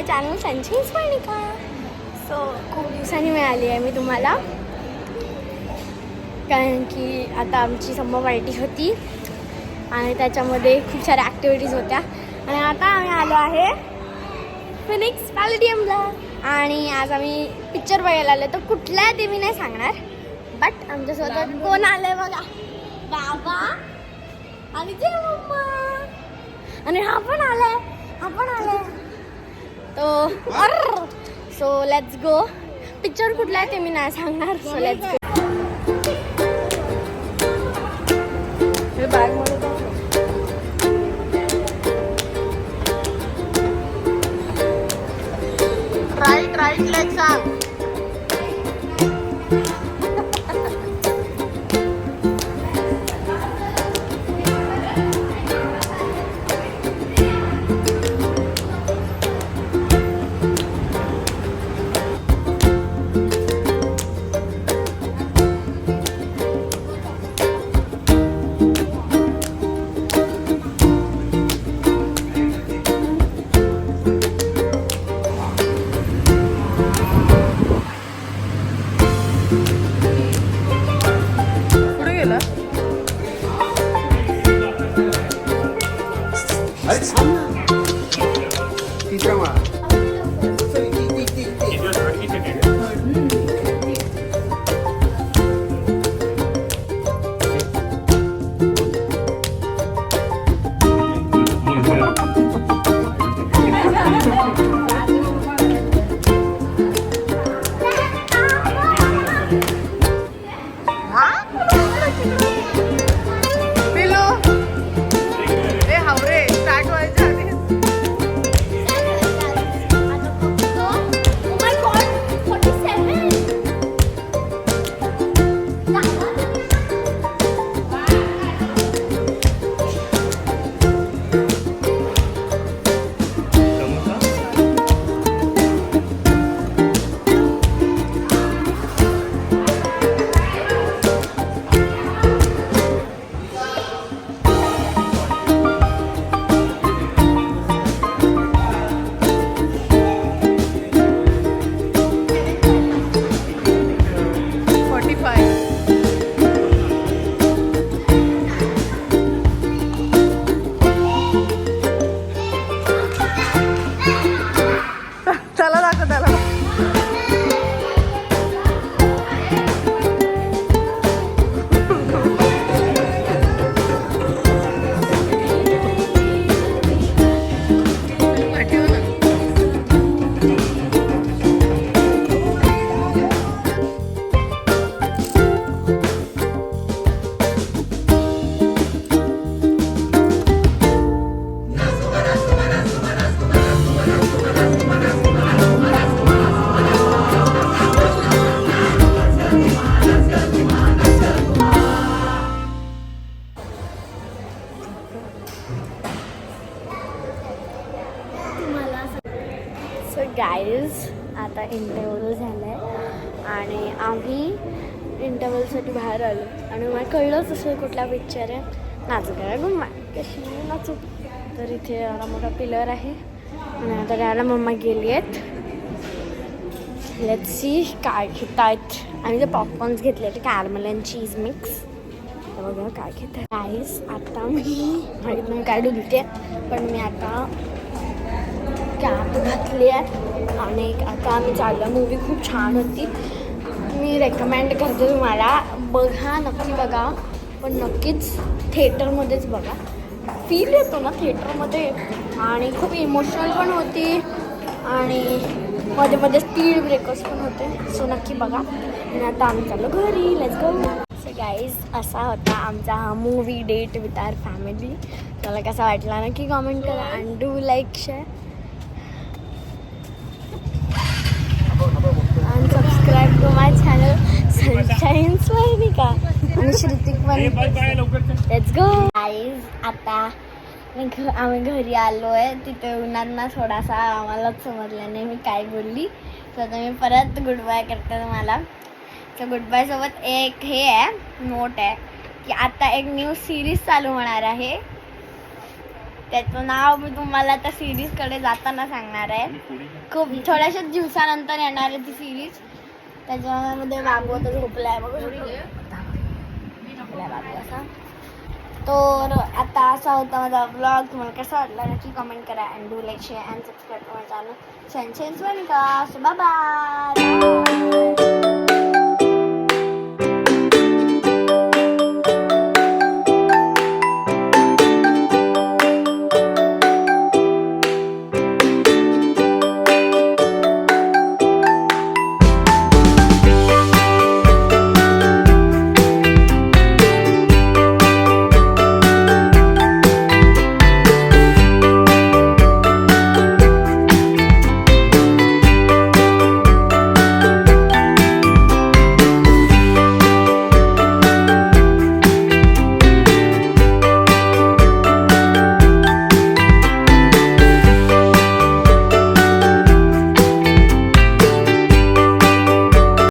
माय channel sunshine Swarnika. So खूप दिवसांनी मिळाली आहे मी तुम्हाला, कारण की आता आमची समर पार्टी होती आणि त्याच्यामध्ये खूप साऱ्या ॲक्टिव्हिटीज होत्या. आणि आता आम्ही आलो आहे फिनिक्स पॅलेडियमला आणि आज आम्ही पिक्चर बघायला आलो. तर कुठला ते मी नाही सांगणार, बट आमच्यासोबत कोण आलंय बघा, बाबा आणि ते मम्मा आणि हा पण आलाय. तो सो लेट्स गो. पिक्चर कुठला आहे ते मी नाही सांगणार. So let's go. Right leg सांग. गाईज आता इंटरव्हल झालं आहे आणि आम्ही इंटरव्हलसाठी बाहेर आलो आणि मला कळलंच असं कुठला पिक्चर आहे. नाचू करा गुम्मा कशी नाचू. तर इथे एवढा मोठा पिलर आहे आणि आता त्याला मम्मा गेली आहेत. लेट्स सी काय घेत आहेत. आम्ही जे पॉपकॉर्न्स घेतले ते कॅरमल अँड चीज मिक्स. तर बघा काय घेत आहे गाईज. आता मी काय डुलते, पण मी आता कॅप घातली आहे आणि आता आम्ही चाललो. मूवी खूप छान होती, मी रेकमेंड करते तुम्हाला. बघा, नक्की बघा, पण नक्कीच थिएटरमध्येच बघा. फील येतो ना थिएटरमध्ये आणि खूप इमोशनल पण होती आणि मध्ये मध्ये स्पीड ब्रेकर्स पण होते. सो नक्की बघा. आणि आता आम्ही चाललो घरी. Let's go. सो गाईज असा होता आमचा हा movie date with our family. त्याला कसा वाटला नक्की कॉमेंट करा and do like share and subscribe to my channel Sunshine Swainika आणि श्रुतिक पण. Let's go guys. आता आम्ही घरी आलो आहे. तिथे उन्हांना थोडासा आम्हालाच समजलं नाही मी काय बोलली. तर आता मी परत गुड बाय करते तुम्हाला. तर गुड बाय सोबत एक हे आहे, नोट आहे की आता एक न्यू सिरीज चालू होणार आहे त्याचं नाव मी तुम्हाला त्या सिरीजकडे जाताना सांगणार आहे. खूप थोड्याशाच दिवसानंतर येणार आहे ती सिरीज. त्याच्यामध्ये वाघोत झोपलाय बघ. तर आता असा होता माझा ब्लॉग. तुम्हाला कसा वाटला नक्की कमेंट करा. And do like share and subscribe to my channel. सेन्सेन्स वेलकम. Bye bye.